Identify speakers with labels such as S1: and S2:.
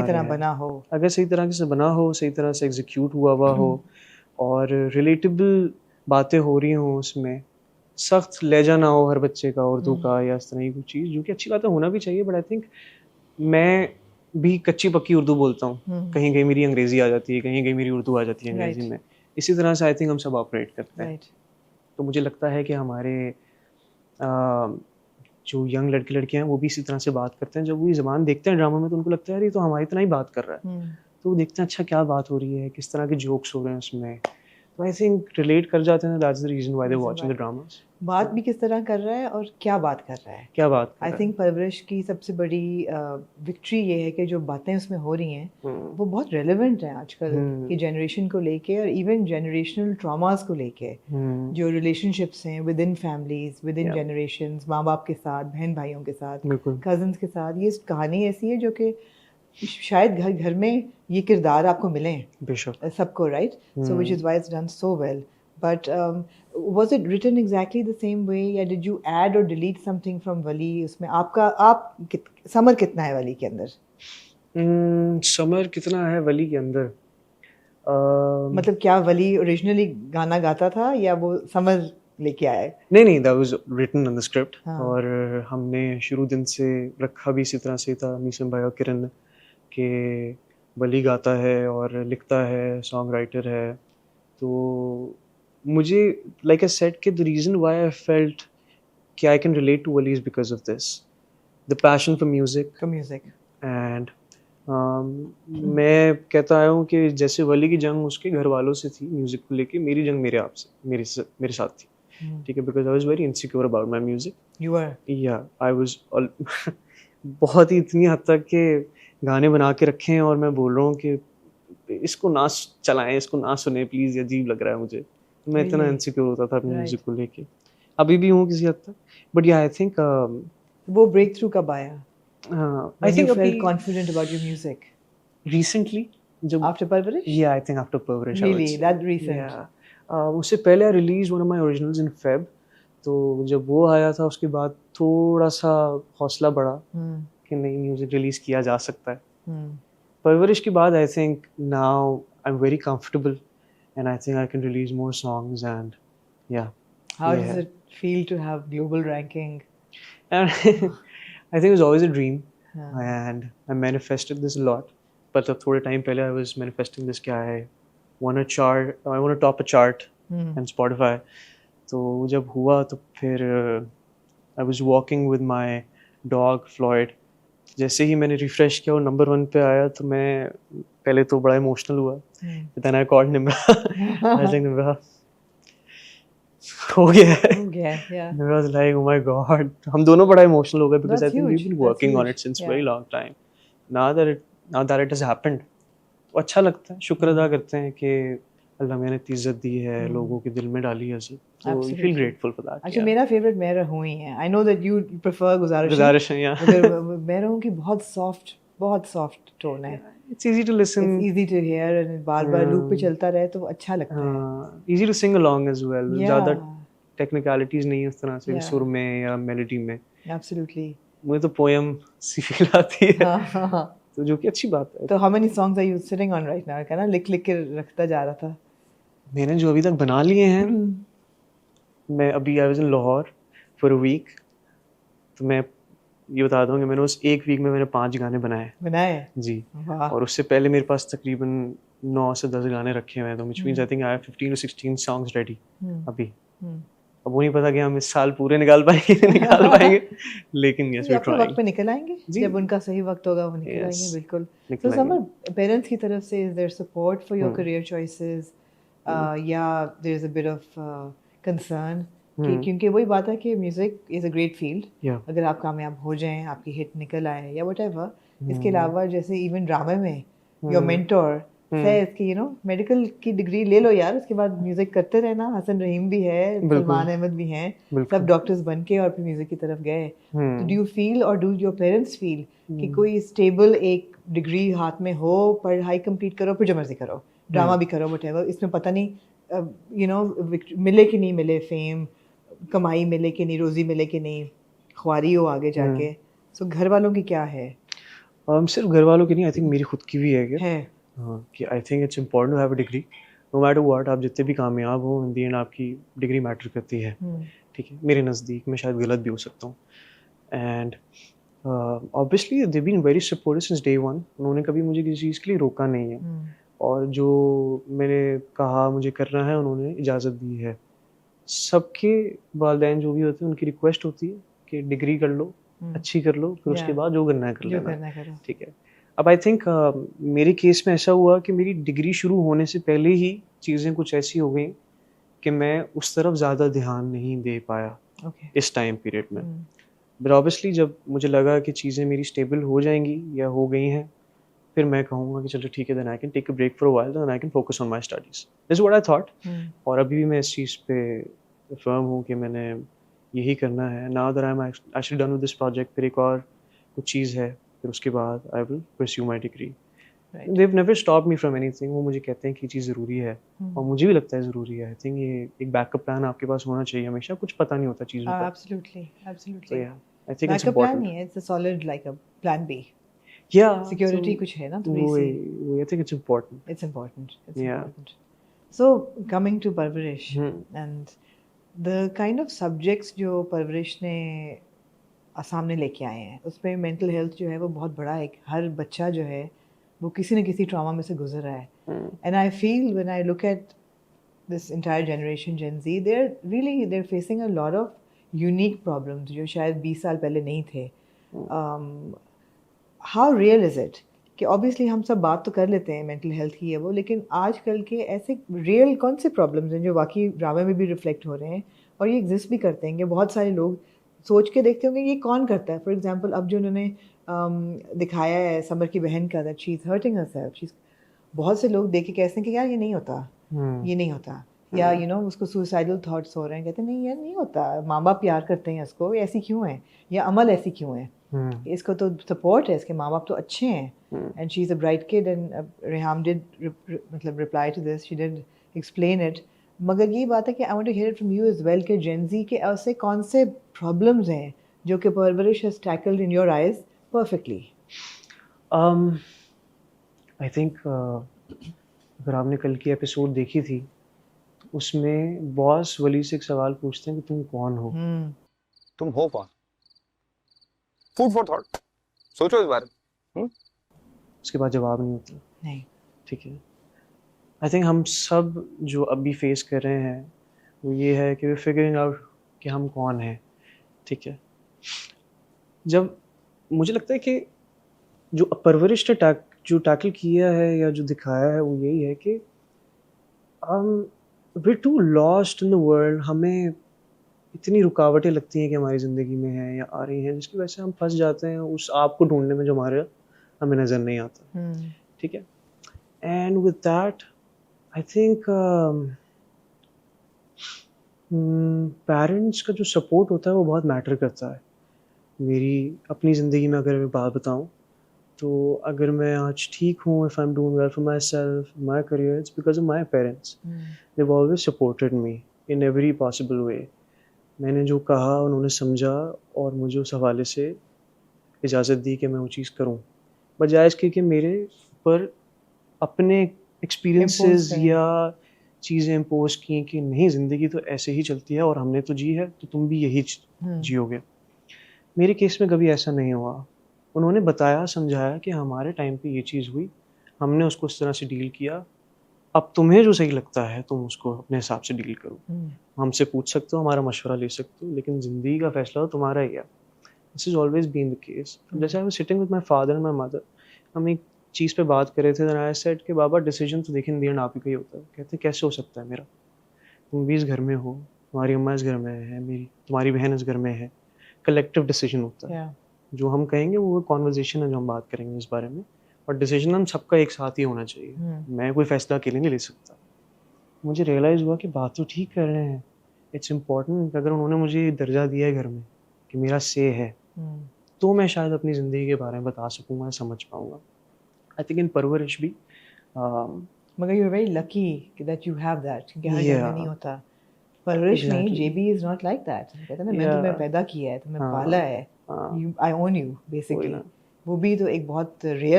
S1: तरह बना हो,
S2: अगर सही तरह से बना हो, सही तरह से एग्जीक्यूट हुआ हो और रिलेटेबल बातें हो रही हों उसमें, सख्त लहजा ना हो हर बच्चे का उर्दू का या इस तरह की कुछ चीज़, जो कि अच्छी बात है, होना भी चाहिए, बट आई थिंक मैं भी कच्ची पक्की उर्दू बोलता हूँ, कहीं कहीं मेरी अंग्रेजी आ जाती है, कहीं कहीं मेरी उर्दू आ जाती है अंग्रेजी में, इसी तरह से आई थिंक हम सब ऑपरेट करते हैं। तो मुझे लगता है कि हमारे जो यंग लड़के लड़कियां हैं वो भी इसी तरह से बात करते हैं, जब वो ये ज़बान देखते हैं ड्रामा में तो उनको लगता है यार ये तो हमारी तरह ही बात कर रहा है, तो वो देखते हैं अच्छा क्या बात हो रही है, किस तरह के जोक्स हो रहे हैं उसमें, तो आई थिंक रिलेट कर जाते हैं, that's the reason why they watching the dramas.
S1: बात भी किस तरह कर रहा है और क्या बात कर रहा है,
S2: क्या बात कर
S1: आई
S2: रहा है।
S1: थिंक परवरिश की सबसे बड़ी विक्ट्री ये है कि जो बातें उसमें हो रही हैं वो बहुत रेलेवेंट हैं आजकल की जनरेशन को लेके और इवन जनरेशनल ट्रॉमास को लेके, जो रिलेशनशिप्स हैं with in families, with in generations, माँ बाप के साथ, बहन भाइयों के साथ, कजन्स के साथ, ये कहानी ऐसी है जो कि शायद घर घर में ये किरदार आपको मिले सबको, right, so which is why it's done so well. But was it written exactly the same way या did you add or delete something from वली? उसमें समर कितना है वली के अंदर?
S2: समर कितना है वली के अंदर?
S1: मतलब क्या वली ओरिजिनली गाना गाता था या वो समर लेके आया?
S2: नहीं, that was written in the script और हमने शुरू दिन से रखा भी इसी तरह से था, मीसम भाई और किरण, के वली गाता है और लिखता है, सॉन्ग राइटर है, तो मुझे like I said कि the reason why I felt कि I can relate to Wali is because of this, the passion for music and मैं कहता आया हूँ कि जैसे वली की जंग उसके घर वालों से थी म्यूज़िक को लेके, मेरी जंग मेरे आप से मेरे साथ थी, ठीक है, because I was very insecure about my music.
S1: You were?
S2: Yeah, I was बहुत ही इतनी हद तक के गाने बना के रखे हैं और मैं बोल रहा हूँ कि इसको ना चलाएं, इसको ना सुने प्लीज़, अजीब लग रहा है मुझे, मैं इतना इनसिक्योर होता था अपने म्यूजिक को लेके, अभी भी हूँ किसी हद तक, बट या आई थिंक
S1: वो ब्रेक थ्रू कब आया?
S2: I think
S1: felt confident about your music
S2: recently, जब
S1: after परवरिश?
S2: Yeah, I think after परवरिश.
S1: Really, that recent?
S2: Yeah. उससे पहले I released one of my originals in Feb, तो जब वो आया था उसके बाद थोड़ा सा हौसला बढ़ा कि नहीं म्यूजिक रिलीज किया जा सकता है। परवरिश के बाद I think now I'm very comfortable and I think I can release more songs and yeah.
S1: How does it feel to have global ranking?
S2: And I think it was always a dream and I manifested this a lot. But जब थोड़े time पहले I was manifesting this कि I want to top a chart on Spotify. तो जब हुआ तो फिर I was walking with my dog Floyd. जैसे ही मैंने रिफ्रेश किया और नंबर 1 पे आया तो मैं पहले तो बड़ा इमोशनल हुआ, then I called Nimra. I was like Nimra, हो गया है। I was like oh my god, हम दोनों बड़ा इमोशनल हो गए because I think we've been working on it since very long time. Now that it has happened, तो अच्छा लगता है, शुक्र अदा करते हैं कि अल्लाह मैंने इज्जत दी है, लोगों के दिल में डाली है, so we feel grateful for that.
S1: अच्छा, मेरा फेवरेट मैं रहूं ही है। I know that you prefer गुजारिश, मगर मैं रहूं की बहुत सॉफ्ट टोन है।
S2: It's easy to listen.
S1: It's easy to hear and बार-बार लूप पे चलता रहे तो अच्छा लगता है।
S2: Easy to sing along as well. ज़्यादा technicalities नहीं है उस तरह से सुर में या मेलोडी में।
S1: Absolutely.
S2: मुझे तो पोएम सी फील आती है, तो जो कि अच्छी बात है।
S1: तो how many songs are you sitting on right now? क्या ना लिख के रखता जा रहा था।
S2: मैंने जो अभी तक बना लिए हैं, मैं अभी I was in Lahore for a week, तो मैं ये बता दूं कि मैंने उस एक वीक में मैंने 5 गाने बनाए जी, और उससे पहले मेरे पास तकरीबन 9 से 10 गाने रखे हुए हैं, तो which means I think I have 15 to 16 songs ready अभी। अब वो नहीं पता कि हम इस साल पूरे निकाल पाएंगे लेकिन yes we're trying।
S1: वक्त पे निकल आएंगे, जब उनका सही वक्त होगा वो निकल आएंगे, बिल्कुल। तो समर, पेरेंट्स की तरफ से is there support for your career choices या there is a bit of concern? क्योंकि वही बात है कि music is a great field, अगर आप कामयाब हो जाएं, आपकी हिट निकल आए या व्हाटएवर, इसके अलावा जैसे इवन ड्रामा में योर मेंटोर सेज कि मेडिकल की डिग्री ले लो यार, उसके बाद म्यूजिक करते रहना। हसन रहीम भी है, सलमान अहमद भी हैं, सब डॉक्टर्स बन के और फिर म्यूजिक की तरफ गए। तो डू यू फील और डू योर पेरेंट्स फील कि कोई स्टेबल एक डिग्री हाथ में हो, पढ़ाई कंप्लीट करो फिर जो मर्जी करो, ड्रामा भी करो, व्हाटएवर, इसमें पता नहीं मिले कि नहीं मिले फेम, कमाई मिले कि नहीं, रोजी मिले कि नहीं, ख्वारी हो आगे जाके, सो घर वालों की क्या है?
S2: सिर्फ घर वालों की नहीं, आई थिंक मेरी खुद की भी है क्या,
S1: है
S2: हाँ, कि I think it's important to have a degree. No matter what, आप जितने भी कामयाब हो, इन दी एंड आपकी डिग्री मैटर करती है। ठीक है, मेरे नज़दीक, मैं शायद गलत भी हो सकता हूँ। And obviously they been very supportive since day one. उन्होंने कभी मुझे किसी चीज़ के लिए रोका नहीं है, और जो मैंने कहा मुझे करना है उन्होंने इजाज़त दी है। सबके वालिदैन जो भी होते हैं उनकी रिक्वेस्ट होती है कि डिग्री कर लो, अच्छी कर लो, फिर उसके
S1: या
S2: बाद जो करना है कर
S1: जो
S2: लेना।
S1: करना करो।
S2: ठीक है। अब आई थिंक मेरे केस में ऐसा हुआ कि मेरी डिग्री शुरू होने से पहले ही चीज़ें कुछ ऐसी हो गई कि मैं उस तरफ ज़्यादा ध्यान नहीं दे पाया
S1: ओके
S2: इस टाइम पीरियड में। बट ऑब्वियसली जब मुझे लगा कि चीज़ें मेरी स्टेबल हो जाएंगी या हो गई हैं, फिर मैं कहूँगा कि चलो ठीक है, then I can take a break for a while, then I can focus on my studies. This is what I thought. और अभी भी मैं इस चीज़ पे फर्म हूँ कि मैंने यही करना है। Now that I am actually done with this project, फिर एक और कुछ चीज़ है, फिर उसके बाद I will pursue my degree. They have never stopped me from anything. वो मुझे कहते हैं कि ये चीज़ ज़रूरी है, और मुझे भी लगता है ज़रूरी है। आई थिंक ये एक बैकअप प्लान आपके पास होना चाहिए हमेशा, कुछ पता नहीं होता चीज़ों का।
S1: एब्सोल्युटली
S2: तो
S1: absolutely
S2: yeah I think it's
S1: backup plan
S2: important.
S1: नहीं है, it's a solid like a plan B.
S2: Yeah
S1: security कुछ है ना थोड़ी
S2: वो
S1: सी।
S2: I think it's important.
S1: It's important. It's
S2: या
S1: important. So coming to Parvarish and the kind of subjects जो परवरिश ने सामने लेके आए हैं, उसमें मेंटल हेल्थ जो है वो बहुत बड़ा एक, हर बच्चा जो है वो किसी न किसी ट्रॉमा में से गुजर रहा है। And I feel when I look at this entire generation Gen Z, they're facing a lot of unique problems जो शायद 20 साल पहले नहीं थे। हाउ रियल इज़ इट कि ऑब्वियसली हम सब बात तो कर लेते हैं मेंटल हेल्थ की है वो, लेकिन आजकल के ऐसे रियल कौन से प्रॉब्लम्स हैं जो वाकई ड्रामे में भी रिफ्लेक्ट हो रहे हैं और ये एग्जिस्ट भी करते हैं कि बहुत सारे लोग सोच के देखते होंगे ये कौन करता है। फॉर एग्जांपल अब जो उन्होंने दिखाया है समर की बहन का, that she is hurting herself, बहुत से लोग देख के कहते हैं कि यार ये नहीं होता, ये नहीं होता, या उसको सुसाइडल थॉट्स हो रहे हैं, कहते हैं नहीं यार नहीं होता, माँ बाप प्यार करते हैं इसको, ऐसी क्यों है, या अमल ऐसी क्यों है, इसको तो सपोर्ट है, इसके माँ बाप तो अच्छे हैं। And she is a bright kid and Reham did मतलब reply to this, she did explain it. मगर ये बात है कि I want to hear it from you as well कि जेन ज़ी के ऐसे कौन से प्रॉब्लम्स हैं जो कि परवरिश has tackled in your eyes perfectly.
S2: I think अगर आपने कल की एपिसोड देखी थी, उसमें बॉस वली से एक सवाल पूछते हैं कि तुम कौन हो।
S3: तुम हो कौन? फूड फॉर थॉट, सोचो इस बारे में।
S2: उसके बाद जवाब नहीं होता।
S1: नहीं,
S2: ठीक है। आई थिंक हम सब जो अभी फेस कर रहे हैं वो ये है कि वे फिगरिंग आउट कि हम कौन हैं। ठीक है। जब मुझे लगता है कि जो परवरिश ने जो टैकल किया है या जो दिखाया है वो यही है कि we too lost in the world. हमें इतनी रुकावटें लगती हैं कि हमारी ज़िंदगी में है या आ रही हैं, जिसकी वजह से हम फंस जाते हैं उस आप को ढूंढने में जो हमें नज़र नहीं आता। ठीक है। And with that I think parents का जो सपोर्ट होता है वो बहुत मैटर करता है। मेरी अपनी ज़िंदगी में अगर मैं बात बताऊं, तो अगर मैं आज ठीक हूँ, if I am doing well for my self, my career, it's because of my parents. They have always supported me in every possible way. मैंने जो कहा उन्होंने समझा और मुझे उस हवाले से इजाज़त दी कि मैं वो चीज़ करूँ, बजाय इसके कि मेरे पर अपने एक्सपीरियंसेस या चीज़ें इम्पोज की कि नहीं ज़िंदगी तो ऐसे ही चलती है और हमने तो जी है तो तुम भी यही जियोगे। मेरे केस में कभी ऐसा नहीं हुआ। उन्होंने बताया, समझाया कि हमारे टाइम पे ये चीज़ हुई, हमने उसको इस तरह से डील किया, अब तुम्हें जो सही लगता है तुम उसको अपने हिसाब से डील करो। हमसे पूछ सकते हो, हमारा मशवरा ले सकते हो, लेकिन ज़िंदगी का फैसला तो तुम्हारा ही है। This is always been the case. जैसे I was sitting with my father and my mother, हम एक चीज़ पे बात कर रहे थे, देन आई सेड कि बाबा डिसीजन तो देखिए इन द एंड आप ही का ही होता है। कहते कैसे हो सकता है मेरा, तुम भी इस घर में हो, तुम्हारी अम्मा इस घर में है, तुम्हारी बहन इस घर में है, कलेक्टिव डिसीजन होता है। जो हम कहेंगे वो कॉन्वर्जेशन है जो हम बात करेंगे इस बारे में, और डिसीजन हम सबका एक साथ ही होना चाहिए। मैं कोई फैसला अकेले नहीं ले सकता। मुझे रियलाइज़ हुआ कि बात तो ठीक कर रहे हैं, इट्स इम्पॉर्टेंट। अगर उन्होंने मुझे दर्जा दिया है घर में कि मेरा से है, तो मैं शायद अपनी ज़िंदगी के बारे में बता सकूँगा, समझ पाऊँगा। आई थिंक इन परवरिश भी
S1: मगर you are very lucky that you have that, कि हर घर में नहीं होता। परवरिश नहीं, JB is not like that. कहते हैं ना, मैंने तुम्हें पैदा किया है, तुम्हें पाला है, आई ओन यू बेसिकली। वो भी तो एक बहुत रियल